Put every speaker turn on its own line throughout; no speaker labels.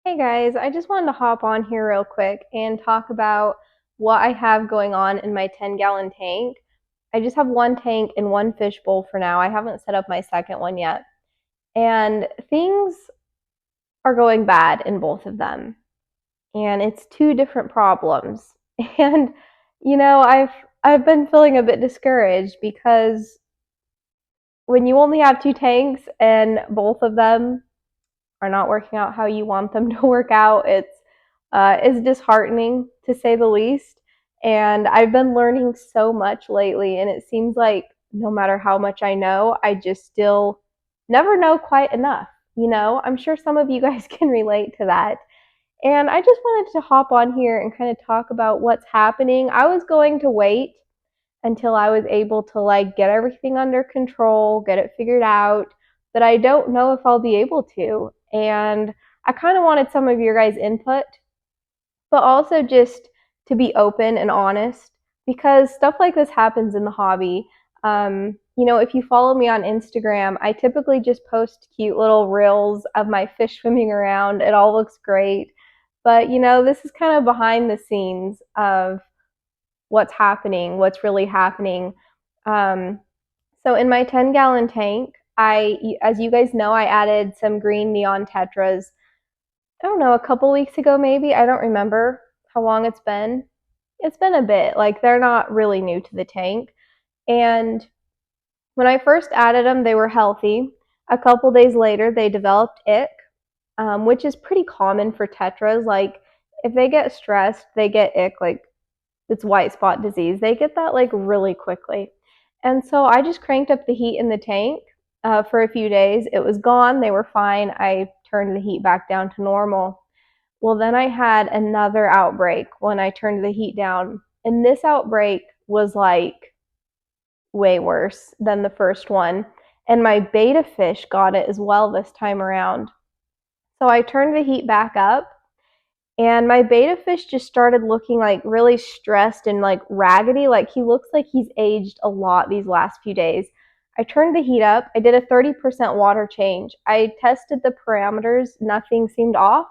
Hey guys, I just wanted to hop on here real quick and talk about what I have going on in my 10-gallon tank. I just have one tank and one fish bowl for now. I haven't set up my second one yet. And things are going bad in both of them. And it's two different problems. And I've been feeling a bit discouraged because when you only have two tanks and both of them are not working out how you want them to work out, it's disheartening to say the least. And I've been learning so much lately, and it seems like no matter how much I know, I just still never know quite enough. I'm sure some of you guys can relate to that. And I just wanted to hop on here and kind of talk about what's happening. I was going to wait until I was able to get everything under control, get it figured out, but I don't know if I'll be able to. And I kind of wanted some of your guys' input, but also just to be open and honest because stuff like this happens in the hobby. If you follow me on Instagram, I typically just post cute little reels of my fish swimming around. It all looks great. But, this is kind of behind the scenes of what's happening, what's really happening. Um, so in my 10-gallon tank, as you guys know, I added some green neon tetras. I don't know, a couple weeks ago maybe. I don't remember how long it's been. It's been a bit. Like they're not really new to the tank. And when I first added them, they were healthy. A couple days later, they developed ick, which is pretty common for tetras. Like if they get stressed, they get ick, like it's white spot disease. They get that like really quickly. And so I just cranked up the heat in the tank for a few days. It was gone. They were fine. I turned the heat back down to normal. Well, then I had another outbreak when I turned the heat down. And this outbreak was like way worse than the first one. And my betta fish got it as well this time around. So I turned the heat back up, and my betta fish just started looking like really stressed and like raggedy. Like he looks like he's aged a lot these last few days. I turned the heat up. I did a 30% water change. I tested the parameters. Nothing seemed off.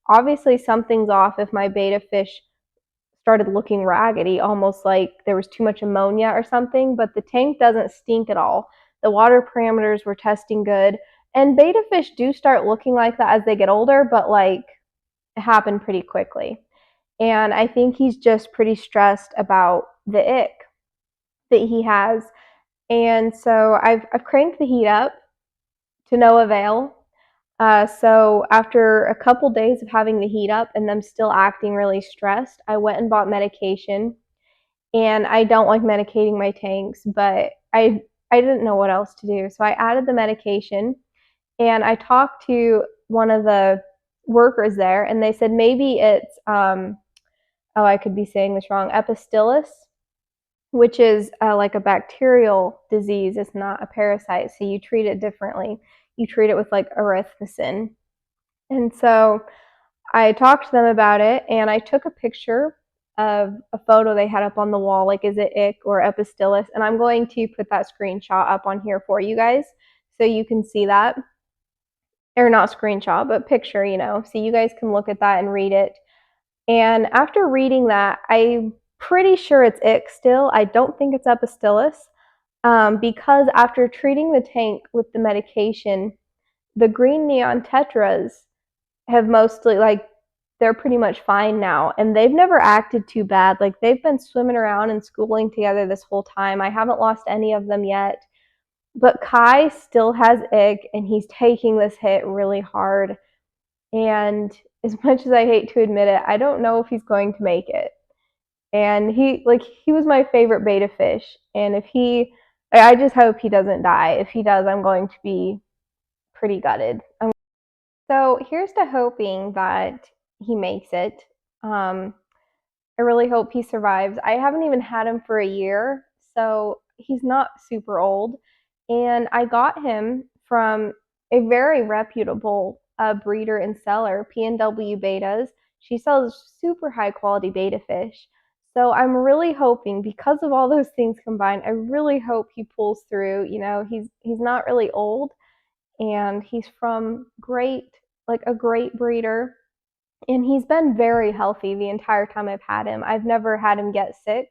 Obviously, something's off if my betta fish started looking raggedy, almost like there was too much ammonia or something, but the tank doesn't stink at all. The water parameters were testing good. And betta fish do start looking like that as they get older, but like it happened pretty quickly. And I think he's just pretty stressed about the ick that he has. And so I've cranked the heat up to no avail. So after a couple days of having the heat up and them still acting really stressed, I went and bought medication. And I don't like medicating my tanks, but I didn't know what else to do. So I added the medication, and I talked to one of the workers there, and they said maybe it's oh, I could be saying this wrong, epistilis, which is like a bacterial disease. It's not a parasite, so you treat it differently. You treat it with like erythromycin. And so I talked to them about it, and I took a picture of a photo they had up on the wall, like is it ick or epistilis, and I'm going to put that screenshot up on here for you guys so you can see that, or not screenshot, but picture, so you guys can look at that and read it. And after reading that, I'm pretty sure it's ick still. I don't think it's epistilis, because after treating the tank with the medication, the green neon tetras have mostly like they're pretty much fine now, and they've never acted too bad. Like they've been swimming around and schooling together this whole time. I haven't lost any of them yet. But Kai still has ick, and he's taking this hit really hard. And as much as I hate to admit it, I don't know if he's going to make it. And he was my favorite betta fish. And if I just hope he doesn't die. If he does, I'm going to be pretty gutted. So here's to hoping that he makes it. I really hope he survives. I haven't even had him for a year, so he's not super old. And I got him from a very reputable breeder and seller, P&W Bettas. She sells super high quality betta fish. So I'm really hoping, because of all those things combined, I really hope he pulls through. He's not really old, and he's from a great breeder. And he's been very healthy the entire time I've had him. I've never had him get sick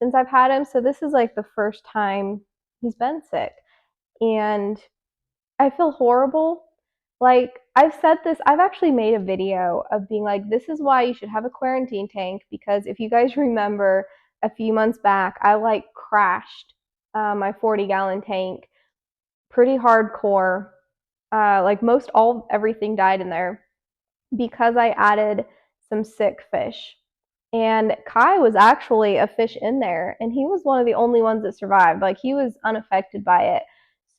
since I've had him. So this is like the first time he's been sick. And I feel horrible. Like, I've said this, I've actually made a video of being like, this is why you should have a quarantine tank. Because if you guys remember a few months back, I like crashed my 40-gallon tank pretty hardcore. Like, most all everything died in there because I added some sick fish. And Kai was actually a fish in there, and he was one of the only ones that survived. Like, he was unaffected by it.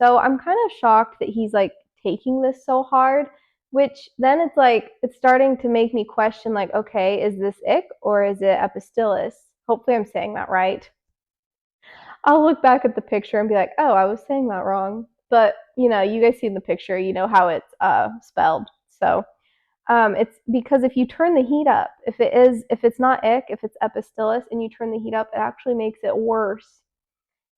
So I'm kind of shocked that he's like taking this so hard, which then it's like it's starting to make me question like, okay, is this ick or is it epistilis? Hopefully I'm saying that right. I'll look back at the picture and be like, oh, I was saying that wrong. But you guys see in the picture, you know how it's spelled. So it's because if you turn the heat up, if it's not ick, if it's epistilis, and you turn the heat up, it actually makes it worse.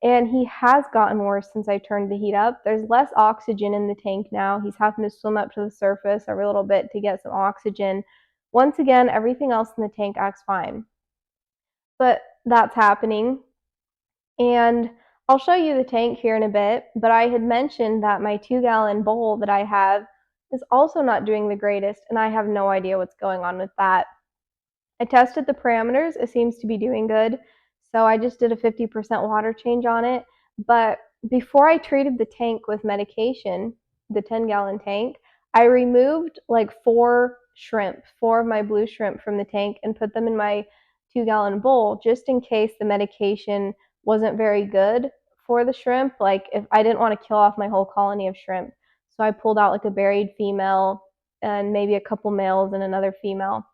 And he has gotten worse since I turned the heat up. There's less oxygen in the tank now. He's having to swim up to the surface every little bit to get some oxygen. Once again, everything else in the tank acts fine. But that's happening. And I'll show you the tank here in a bit, but I had mentioned that my 2-gallon bowl that I have is also not doing the greatest, and I have no idea what's going on with that. I tested the parameters, it seems to be doing good, so I just did a 50% water change on it. But before I treated the tank with medication, the 10-gallon tank, I removed like four of my blue shrimp from the tank and put them in my 2-gallon bowl just in case the medication wasn't very good for the shrimp. Like, if I didn't want to kill off my whole colony of shrimp. So I pulled out like a buried female and maybe a couple males and another female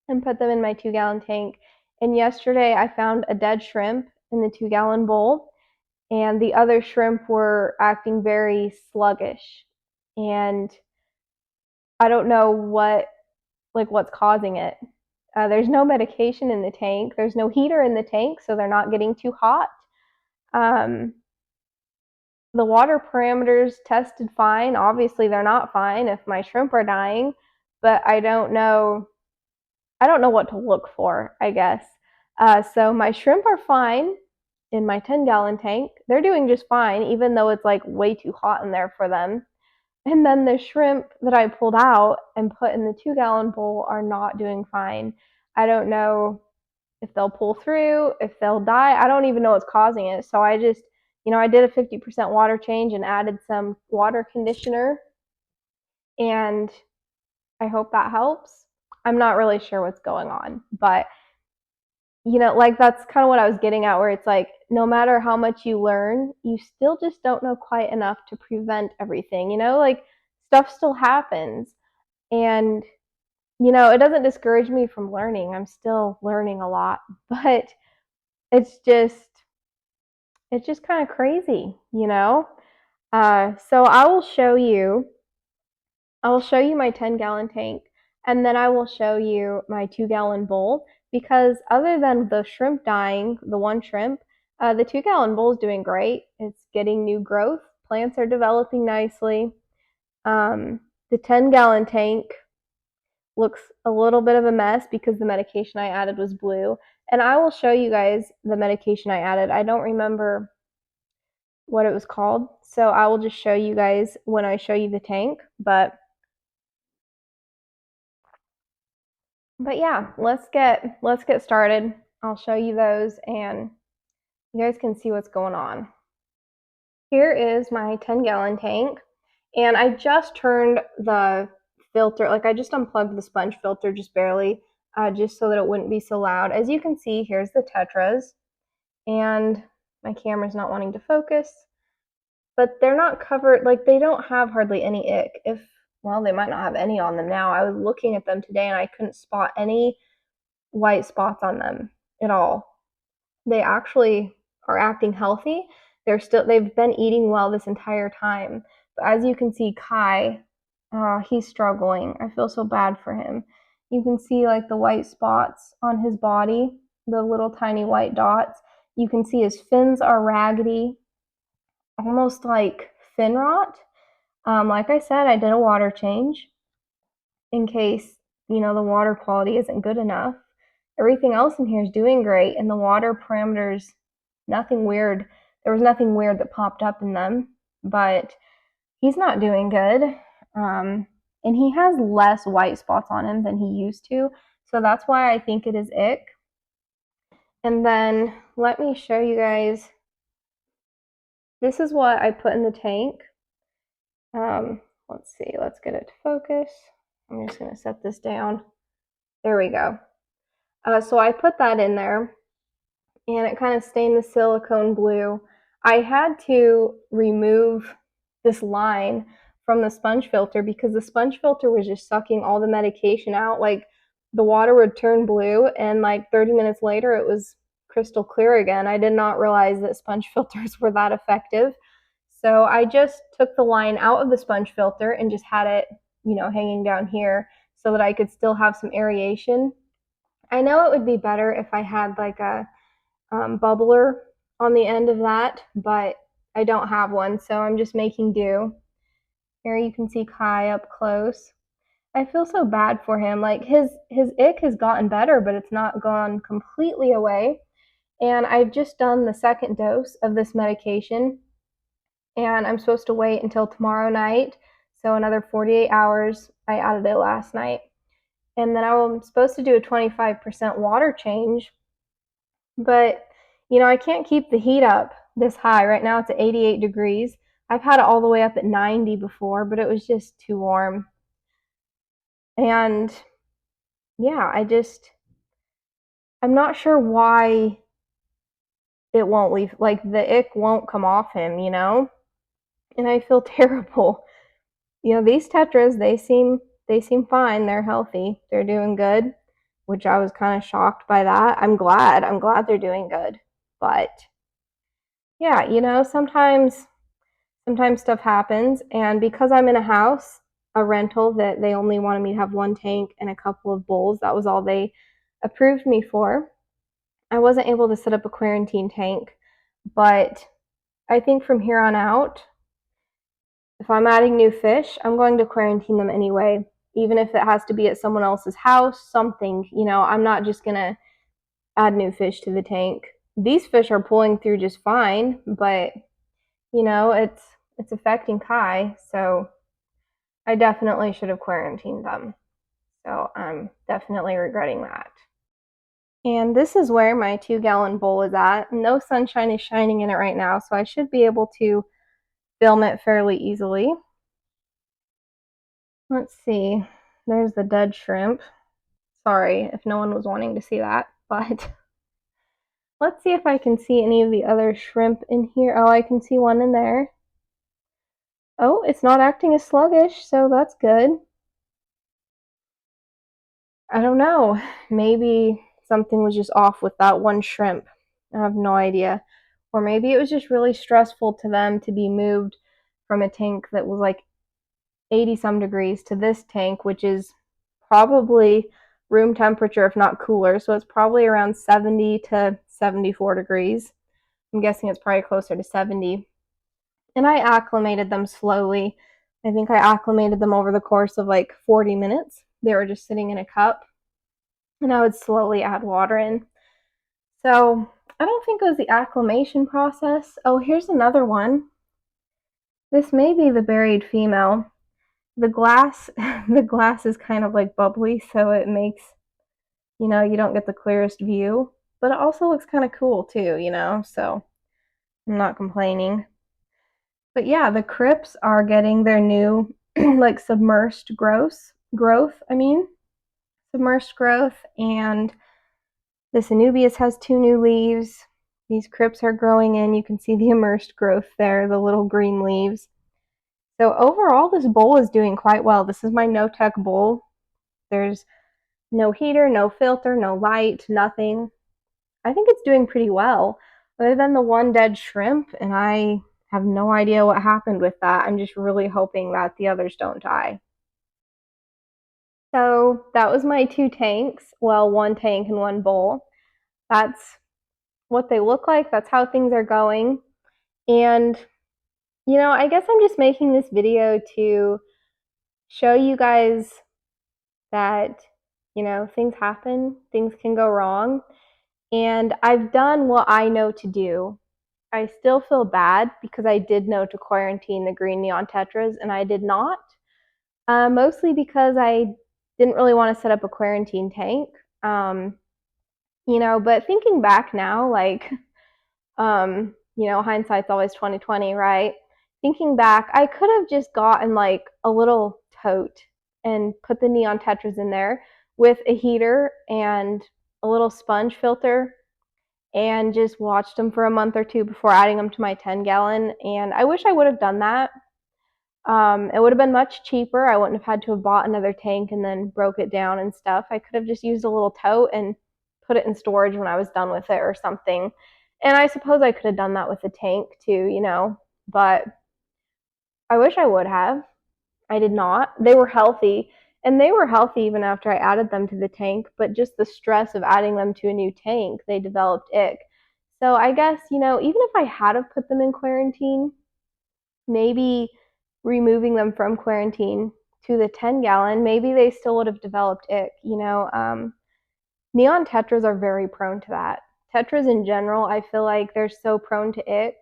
and put them in my 2-gallon tank. And yesterday I found a dead shrimp in the 2-gallon bowl, and the other shrimp were acting very sluggish. And I don't know what's causing it. There's no medication in the tank. There's no heater in the tank, so they're not getting too hot. Um, the water parameters tested fine. Obviously, they're not fine if my shrimp are dying, but I don't know what to look for, I guess. So my shrimp are fine in my 10-gallon tank. They're doing just fine, even though it's like way too hot in there for them. And then the shrimp that I pulled out and put in the 2-gallon bowl are not doing fine. I don't know if they'll pull through, if they'll die. I don't even know what's causing it. So I just, I did a 50% water change and added some water conditioner, and I hope that helps. I'm not really sure what's going on, but like that's kind of what I was getting at, where it's like no matter how much you learn, you still just don't know quite enough to prevent everything. Like stuff still happens, and it doesn't discourage me from learning. I'm still learning a lot, but it's just kind of crazy. So I will show you my 10-gallon tank, and then I will show you my 2-gallon bowl, because other than the shrimp dying, the one shrimp, the 2-gallon bowl is doing great. It's getting new growth. Plants are developing nicely. The 10-gallon tank looks a little bit of a mess because the medication I added was blue. And I will show you guys the medication I added. I don't remember what it was called, so I will just show you guys when I show you the tank. But yeah, let's get started. I'll show you those and you guys can see what's going on. Here is my 10-gallon tank, and I just turned the filter, like I just unplugged the sponge filter just barely, just so that it wouldn't be so loud. As you can see, here's the tetras, and my camera's not wanting to focus, but they're not covered, like they don't have hardly any ick. Well, they might not have any on them now. I was looking at them today and I couldn't spot any white spots on them at all. They actually are acting healthy. They've been eating well this entire time. But as you can see, Kai, he's struggling. I feel so bad for him. You can see like the white spots on his body, the little tiny white dots. You can see his fins are raggedy, almost like fin rot. Like I said, I did a water change in case the water quality isn't good enough. Everything else in here is doing great, and the water parameters, nothing weird. There was nothing weird that popped up in them, but he's not doing good. And he has less white spots on him than he used to, so that's why I think it is ick. And then let me show you guys. This is what I put in the tank. Let's see, let's get it to focus. I'm just gonna set this down. There we go. So I put that in there, and it kind of stained the silicone blue. I had to remove this line from the sponge filter because the sponge filter was just sucking all the medication out. Like, the water would turn blue, and like 30 minutes later it was crystal clear again. I did not realize that sponge filters were that effective. So I just took the line out of the sponge filter and just had it, hanging down here so that I could still have some aeration. I know it would be better if I had like a bubbler on the end of that, but I don't have one, so I'm just making do. Here you can see Kai up close. I feel so bad for him. Like, his ick has gotten better, but it's not gone completely away. And I've just done the second dose of this medication, and I'm supposed to wait until tomorrow night, so another 48 hours. I added it last night. And then I'm supposed to do a 25% water change, but I can't keep the heat up this high. Right now it's at 88 degrees. I've had it all the way up at 90 before, but it was just too warm. And yeah, I'm not sure why it won't leave, like the ick won't come off him, and I feel terrible. These tetras, they seem fine. They're healthy. They're doing good, which I was kind of shocked by that. I'm glad they're doing good. But yeah, sometimes stuff happens, and because I'm in a rental that they only wanted me to have one tank and a couple of bowls, that was all they approved me for. I wasn't able to set up a quarantine tank, but I think from here on out, if I'm adding new fish, I'm going to quarantine them anyway, even if it has to be at someone else's house, something. I'm not just going to add new fish to the tank. These fish are pulling through just fine, but it's affecting Kai, so I definitely should have quarantined them. So I'm definitely regretting that. And this is where my 2-gallon bowl is at. No sunshine is shining in it right now, so I should be able to film it fairly easily. Let's see. There's the dead shrimp. Sorry if no one was wanting to see that, but let's see if I can see any of the other shrimp in here. Oh, I can see one in there. Oh, it's not acting as sluggish, so that's good. I don't know. Maybe something was just off with that one shrimp. I have no idea. Or maybe it was just really stressful to them to be moved from a tank that was like 80 some degrees to this tank, which is probably room temperature, if not cooler. So it's probably around 70 to 74 degrees. I'm guessing it's probably closer to 70. And I acclimated them slowly. I think I acclimated them over the course of like 40 minutes. They were just sitting in a cup, and I would slowly add water in. So I don't think it was the acclimation process. Oh, here's another one. This may be the buried female. The glass is kind of like bubbly, so it makes, you don't get the clearest view, but it also looks kind of cool too, so I'm not complaining. But yeah, the crypts are getting their new like submersed growth, submersed growth, and this Anubias has 2 new leaves. These crypts are growing in. You can see the immersed growth there, the little green leaves. So overall, this bowl is doing quite well. This is my no-tech bowl. There's no heater, no filter, no light, nothing. I think it's doing pretty well, other than the one dead shrimp, and I have no idea what happened with that. I'm just really hoping that the others don't die. So that was my 2 tanks. Well, 1 tank and 1 bowl. That's what they look like. That's how things are going. And, I guess I'm just making this video to show you guys that things happen, things can go wrong, and I've done what I know to do. I still feel bad because I did know to quarantine the green neon tetras and I did not. Mostly because I didn't really want to set up a quarantine tank. Um, but thinking back now, like, hindsight's always 2020, right? Thinking back, I could have just gotten like a little tote and put the neon tetras in there with a heater and a little sponge filter and just watched them for a month or two before adding them to my 10-gallon. And I wish I would have done that. It would have been much cheaper. I wouldn't have had to have bought another tank and then broke it down and stuff. I could have just used a little tote and put it in storage when I was done with it or something. And I suppose I could have done that with the tank too, but I wish I would have. I did not. They were healthy, and they were healthy even after I added them to the tank, but just the stress of adding them to a new tank, they developed ick. So I guess, even if I had have put them in quarantine, maybe removing them from quarantine to the 10-gallon, maybe they still would have developed ick. Neon tetras are very prone to that. Tetras in general, I feel like they're so prone to ick.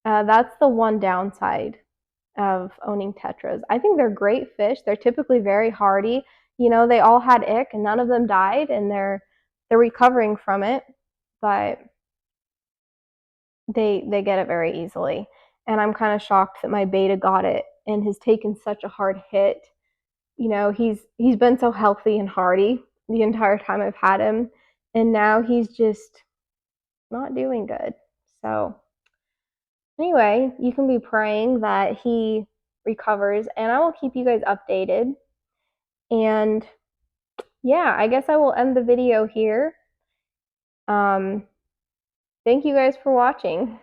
That's the one downside of owning tetras. I think they're great fish. They're typically very hardy. They all had ick and none of them died, and they're recovering from it, but they get it very easily. And I'm kind of shocked that my betta got it and has taken such a hard hit. He's been so healthy and hardy the entire time I've had him, and now he's just not doing good. So anyway, you can be praying that he recovers, and I will keep you guys updated. And yeah, I guess I will end the video here. Thank you guys for watching.